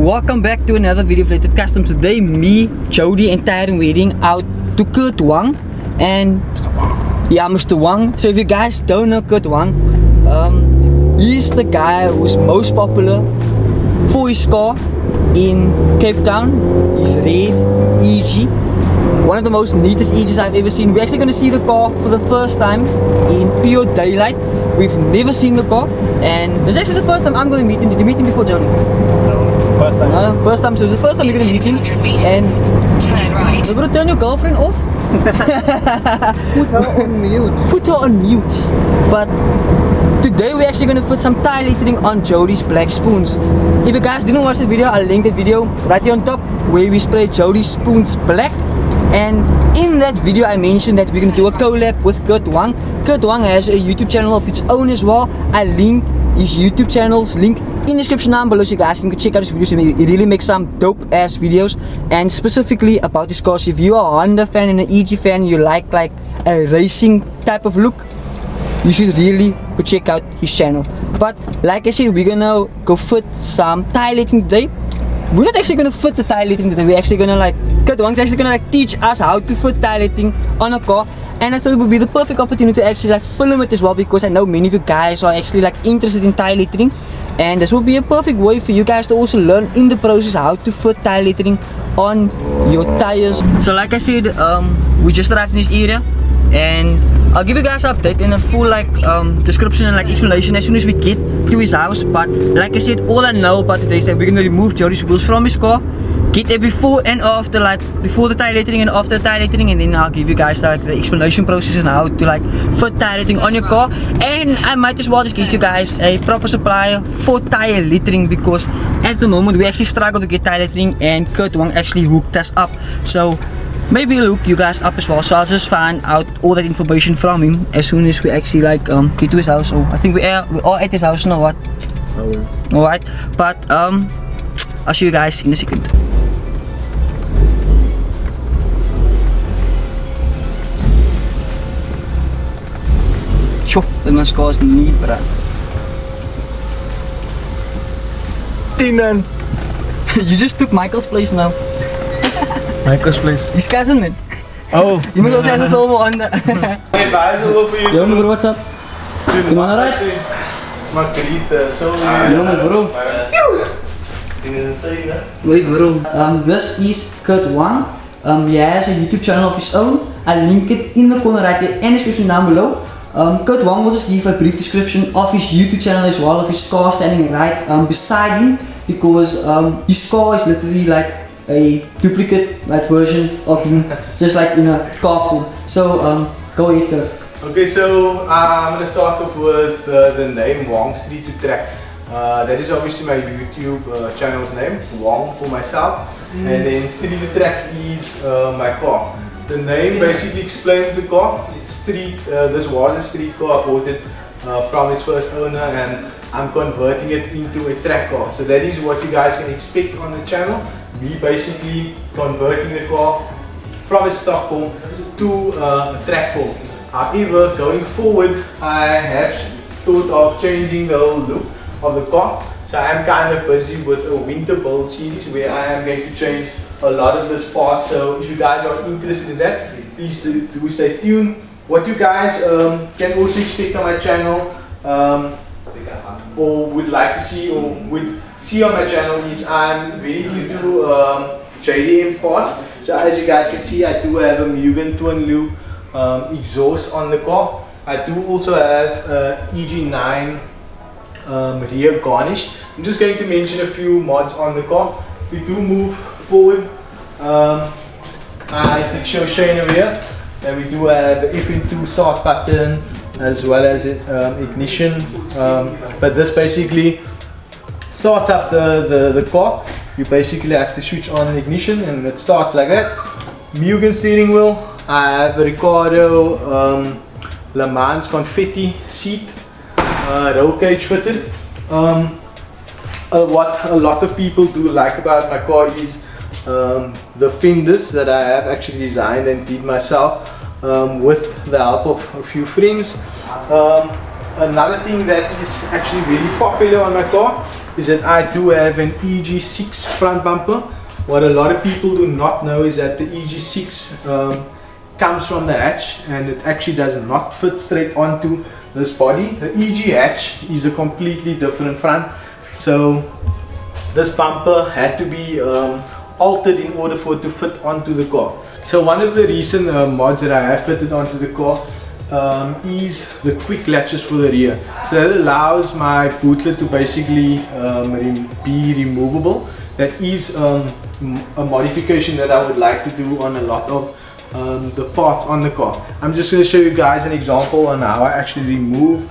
Welcome back to another video of Related Customs. Today me, Jody and Tyre wedding out to Kurt Wong and yeah, Mr. Wong. So if you guys don't know Kurt Wong, he's the guy who's most popular for his car in Cape Town. He's red EG, one of the most neatest EGs I've ever seen. We're actually going to see the car for the first time in pure daylight. We've never seen the car, and this is actually the first time I'm going to meet him. Did you meet him before, Jody? No, first time. No, first time. So it's the first time you're going to meet him. And you're going to turn your girlfriend off? Put her on mute. Put her on mute. But today we're actually going to put some Tyre lettering on Jody's black spoons. If you guys didn't watch the video, I'll link that video right here on top where we spray Jody's spoons black. And in that video I mentioned that we're going to do a collab with Kurt Wong. Kurt Wong has a YouTube channel of its own as well. I link his YouTube channel's link in the description down below so you guys can go check out his videos. He really makes some dope ass videos, and specifically about his cars. If you are a Honda fan and an EG fan, you like a racing type of look, you should really go check out his channel. But like I said, we're gonna go fit some Tyre lettering today. We're not actually gonna fit the Tyre lettering today. We're actually gonna Kurt Wong's actually gonna teach us how to fit Tyre lettering on a car. And I thought it would be the perfect opportunity to actually film it as well, because I know many of you guys are actually interested in Tyre lettering, and this will be a perfect way for you guys to also learn in the process how to fit Tyre lettering on your tires. So like I said, we just arrived in this area, and I'll give you guys an update and a full description and explanation as soon as we get to his house. But like I said, all I know about today is that we're gonna remove Jody's wheels from his car, get a before and after, before the Tyre lettering and after the Tyre lettering, and then I'll give you guys the explanation process and how to fit Tyre lettering on your car. And I might as well just get you guys a proper supplier for Tyre lettering, because at the moment we actually struggle to get Tyre lettering, and Kurt Wong actually hooked us up. So maybe he'll hook you guys up as well. So I'll just find out all that information from him as soon as we actually get to his house. So I think we are at his house now. What? Alright, but I'll see you guys in a second. Tjoh, dat mijn score is niet bra. 10 man. You just took Michael's place now. Michael's place. His cousin, man. Oh. You must also have a solo on the. Hey guys, hello for you. Yo, man, bro, what's up? You wanna ride? Margarita, so Yo, man, bro. Thing is insane, huh? Wait, bro. This is Kurt Wong. He has a YouTube channel of his own. I'll link it in the corner right here and description down below. Kurt Wong will just give a brief description of his YouTube channel as well, of his car standing right beside him, because his car is literally a duplicate version of him, just in a car form. So go ahead, Kurt. Okay, so I'm gonna start off with the name Wong'S to track. That is obviously my YouTube channel's name, Wong for myself, and then Street to track is my car. The name basically explains the car. This was a street car. I bought it from its first owner, and I'm converting it into a track car. So that is what you guys can expect on the channel. Me basically converting the car from a stock form to a track form. However, going forward, I have thought of changing the whole look of the car. So I am kind of busy with a winter build series where I am going to change a lot of this parts. So if you guys are interested in that, please do stay tuned. What you guys can also expect on my channel, or would like to see, or would see on my channel, is I'm very into JDM parts. So as you guys can see, I do have a Mugen twin loop exhaust on the car. I do also have EG9 rear garnish. I'm just going to mention a few mods on the car. If we do move forward, I did show Kuilsrivier, and we do have the FN2 start button as well as ignition, but this basically starts up the car. You basically have to switch on ignition and it starts like that. Mugen steering wheel. I have a Ricardo Le Mans confetti seat, roll cage fitted. What a lot of people do like about my car is the fenders that I have actually designed and did myself with the help of a few friends. Another thing that is actually really popular on my car is that I do have an EG6 front bumper. What a lot of people do not know is that the EG6 comes from the hatch, and it actually does not fit straight onto this body. The EG hatch is a completely different front, so this bumper had to be altered in order for it to fit onto the car. So one of the recent mods that I have fitted onto the car is the quick latches for the rear. So that allows my bootlet to basically be removable. That is a modification that I would like to do on a lot of the parts on the car. I'm just going to show you guys an example on how I actually remove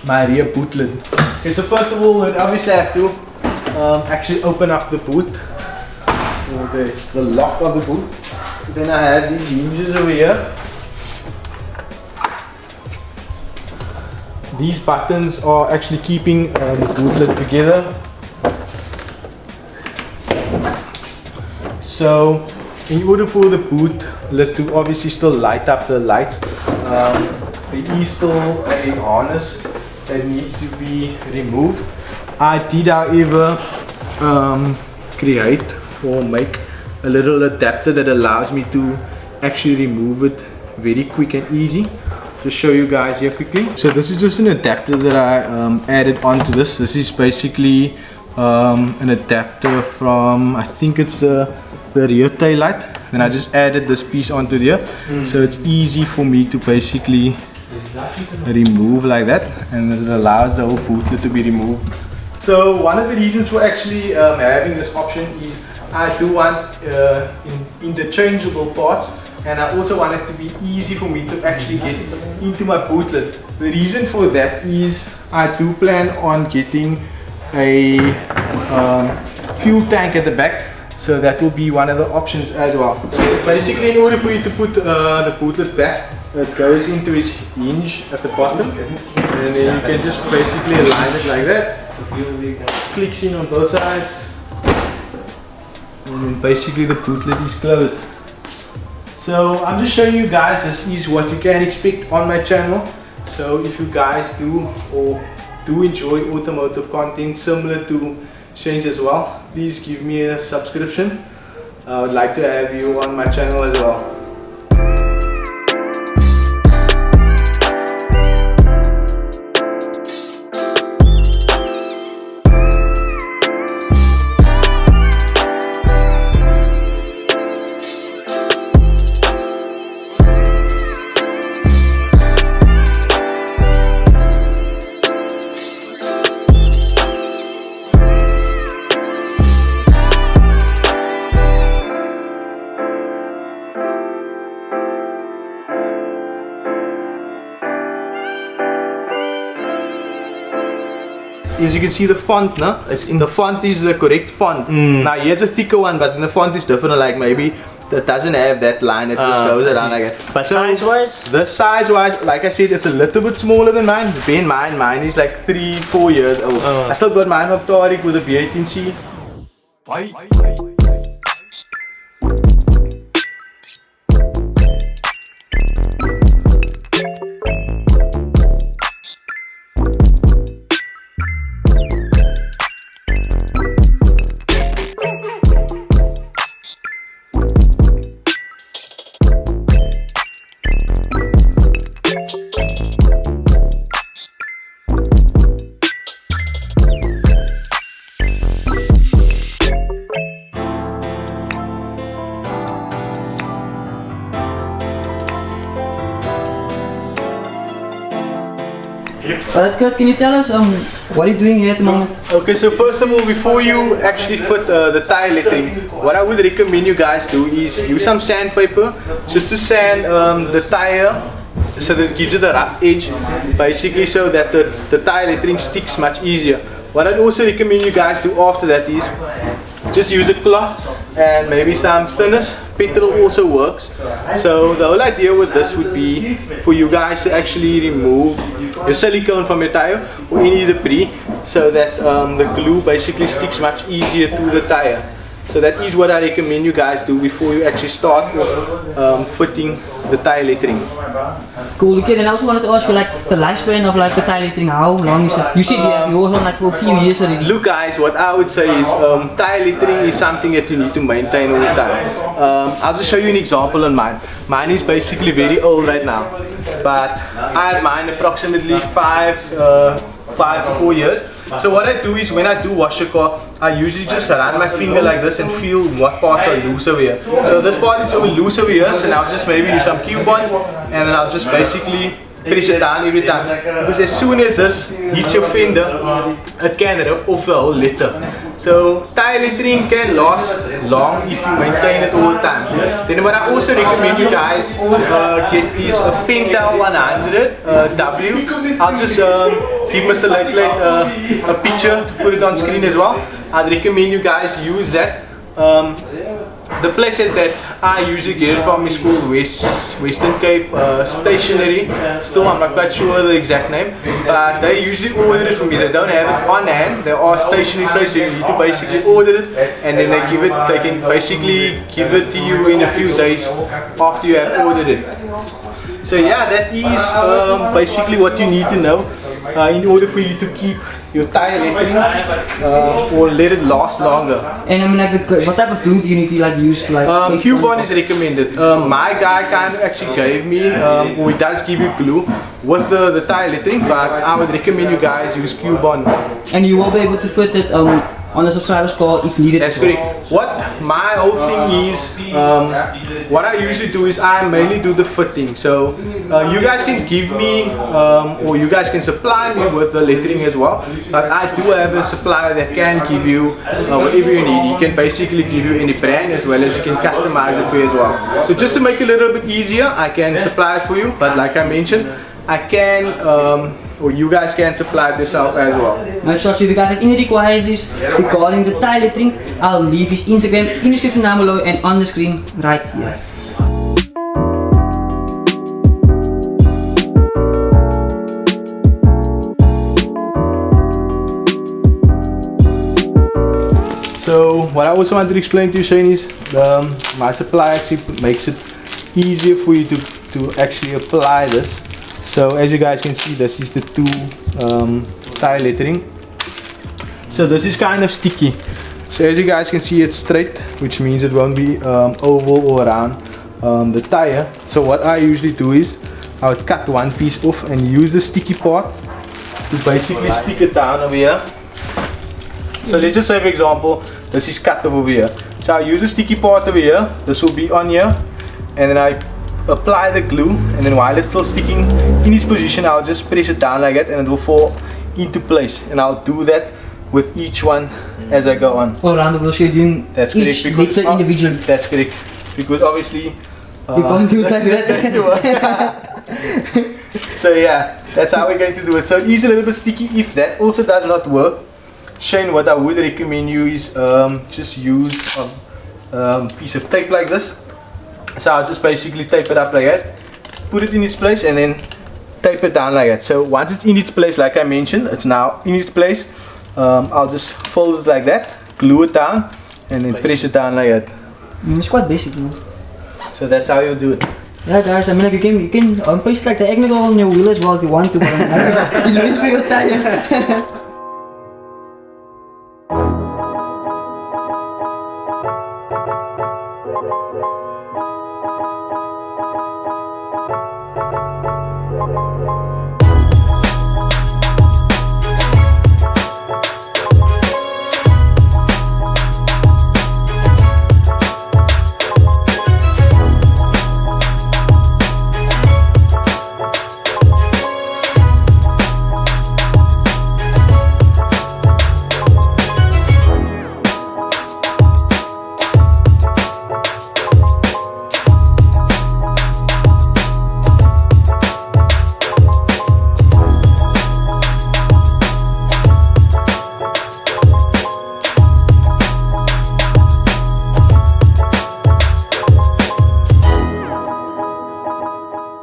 my rear bootlet. Okay, so first of all, I obviously have to actually open up the boot, the lock of the boot. So then I have these hinges over here. These buttons are actually keeping the bootlet together. So in order for the bootlet to obviously still light up the lights, there is still a harness that needs to be removed. I did, however, create or make a little adapter that allows me to actually remove it very quick and easy. Just show you guys here quickly. So this is just an adapter that I added onto this. This is basically an adapter from, I think it's the rear tail light. Then I just added this piece onto there, so it's easy for me to basically remove like that, and it allows the whole bootlet to be removed. So one of the reasons for actually having this option is I do want interchangeable parts, and I also want it to be easy for me to actually get into my bootlet. The reason for that is I do plan on getting a fuel tank at the back, so that will be one of the options as well. Basically, in order for you to put the bootlet back, it goes into its hinge at the bottom, and then you can just basically align it like that. Clicks in on both sides, and then basically the bootlet is closed. So I'm just showing you guys, this is what you can expect on my channel. So if you guys do enjoy automotive content similar to Shane's as well, please give me a subscription. I would like to have you on my channel as well. As you can see, the font, no? In the font is the correct font. Now here's a thicker one, but in the font is different. Like maybe that doesn't have that line. It just goes around like that. But so, size-wise? The size-wise, like I said, it's a little bit smaller than mine. Bear in mind, mine is like 3-4 years old. I still got mine from Tyre with a V18C. Bye. Alright Kurt, can you tell us what are you doing here at the moment? Okay, so first of all, before you actually put the Tyre lettering, what I would recommend you guys do is use some sandpaper just to sand the tire, so that it gives it a rough edge, basically, so that the Tyre lettering sticks much easier. What I'd also recommend you guys do after that is just use a cloth and maybe some thinners. Petrol also works. So the whole idea with this would be for you guys to actually remove your silicone from your tire or any debris, so that the glue basically sticks much easier to the tire. So that is what I recommend you guys do before you actually start fitting the tire lettering. Cool. Okay, then I also wanted to ask you like the lifespan of like the tire lettering. How long is it? You said you have yours on like for a few years already. Look guys, what I would say is tire lettering is something that you need to maintain all the time. I'll just show you an example on mine. Mine is basically very old right now, but I have mine approximately 5 to 4 years. So what I do is when I do wash the car, I usually just run my finger like this and feel what parts are loose over here. So this part is over loose over here, so now I'll just maybe use some Q-bond and then I'll just basically press it down every time. Because as soon as this hits your fender, it can rip off the whole letter. So tire lettering can last long if you maintain it all the time. Then what I also recommend you guys get is a Pentel 100 W. I'll just give Mr. Late a picture to put it on screen as well. I'd recommend you guys use that. The place that I usually get it from is called Western Cape Stationery Store. I'm not quite sure the exact name, but they usually order it for me. They don't have it on hand. There are stationery places you need to basically order it, and then they can basically give it to you in a few days after you have ordered it. So yeah, that is basically what you need to know in order for you to keep your tire lettering or let it last longer. And I mean like what type of glue do you need to like use to like Q-bond is recommended. My guy kind of actually gave me, or he does give you glue with the tire lettering, but I would recommend you guys use Q-bond. And you will be able to fit it on a subscriber's car if needed. That's correct. What my whole thing is, what I usually do is I mainly do the fitting. So you guys can give me, or you guys can supply me with the lettering as well. But I do have a supplier that can give you whatever you need. He can basically give you any brand as well as you can customize it for you as well. So just to make it a little bit easier, I can supply it for you. But like I mentioned, I can, or you guys can supply it yourself as well. So if you guys have any requirements regarding the tire lettering, I'll leave his Instagram in the description down below and on the screen right here. So what I also wanted to explain to you, Shane, is my supplier actually makes it easier for you to actually apply this. So as you guys can see, this is the two tire lettering. So this is kind of sticky. So as you guys can see, it's straight, which means it won't be oval or around the tire. So what I usually do is I would cut one piece off and use the sticky part to basically stick it down over here. So let's just say, for example, this is cut over here. So I use the sticky part over here. This will be on here, and then I apply the glue, and then while it's still sticking in its position, I'll just press it down like that and it will fall into place. And I'll do that with each one as I go on. All around the wheel, so you're doing that's each letter individually. That's correct. Because obviously you can't do it like that. So yeah, that's how we're going to do it. So it is a little bit sticky. If that also does not work, Shane, what I would recommend you is just use a piece of tape like this. So I'll just basically tape it up like that, put it in its place, and then tape it down like that. So once it's in its place, like I mentioned, it's now in its place. I'll just fold it like that, glue it down, and then press it down like that. It's quite basic, you know. So that's how you do it. Yeah guys, I mean like you can paste like the diagonal on your wheel as well if you want to, but it's meant for your tire.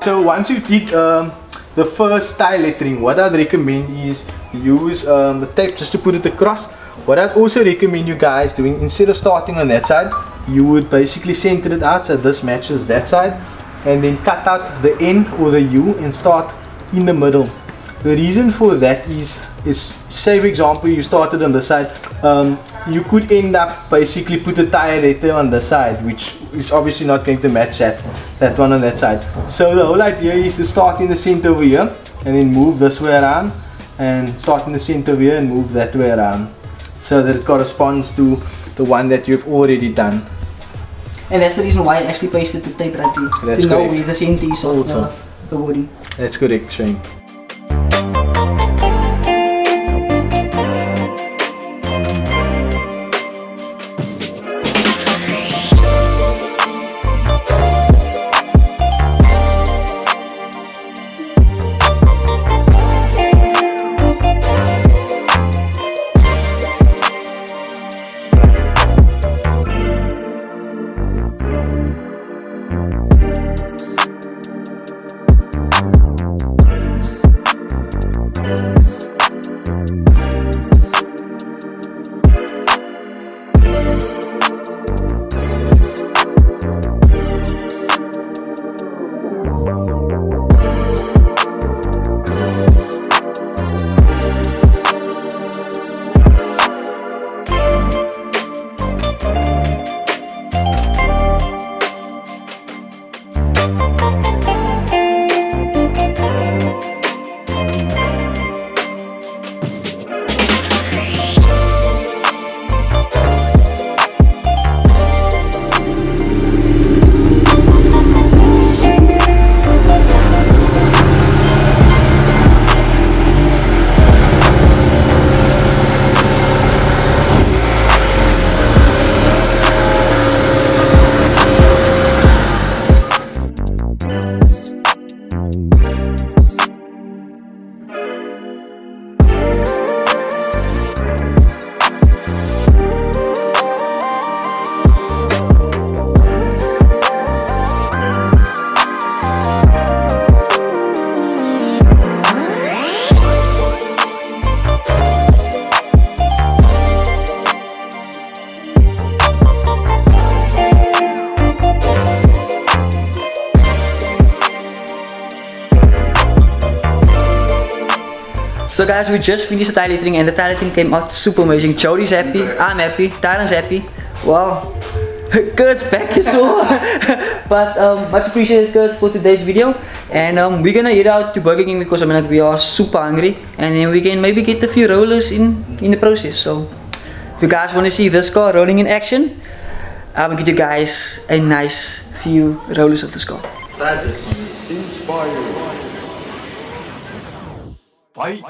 So once you did the first tire lettering, what I'd recommend is use the tape just to put it across. What I'd also recommend you guys doing, instead of starting on that side, you would basically center it out so this matches that side, and then cut out the N or the U and start in the middle. The reason for that is say for example you started on this side, you could end up basically put a tire letter on the side, which is obviously not going to match that one on that side. So the whole idea is to start in the center over here and then move this way around, and start in the center over here and move that way around, so that it corresponds to the one that you've already done. And that's the reason why I actually pasted the tape right here. That's to know correct. where the center is of Also. the wording. That's correct, Shane. So guys, we just finished the tire lettering and the tire lettering came out super amazing. Jody's happy, I'm happy, Tyron's happy. Wow, Kurt's back is so. But much appreciated Kurt for today's video. And we're gonna head out to Burger King because we are super hungry. And then we can maybe get a few rollers in the process. So if you guys want to see this car rolling in action, I will give you guys a nice few rollers of this car. That's it. Bye.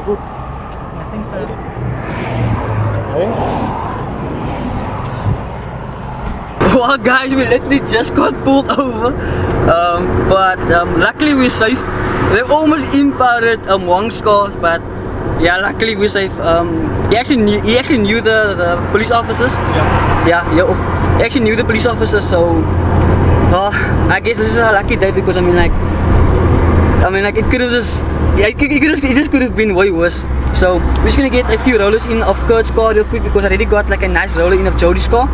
Good. I think so. Hey? Well guys, we literally just got pulled over, but luckily we're safe. They've almost impounded Wong'S cars, but yeah, luckily we're safe. He actually knew the police officers. He actually knew the police officers, so Well, I guess this is a lucky day because I mean like it could have just, yeah, it just could have been way worse. So we're just gonna get a few rollers in of Kurt's car real quick because I already got like a nice roller in of Jody's car.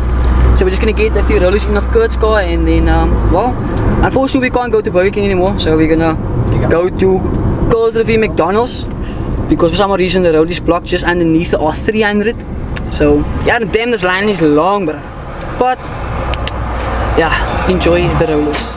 So we're just gonna get a few rollers in of Kurt's car and then well, unfortunately we can't go to Burger King anymore, so we're gonna go to Kuilsrivier McDonald's because for some reason the road is blocked just underneath the R300. So yeah, damn, this line is long, bro. But yeah, enjoy the rollers.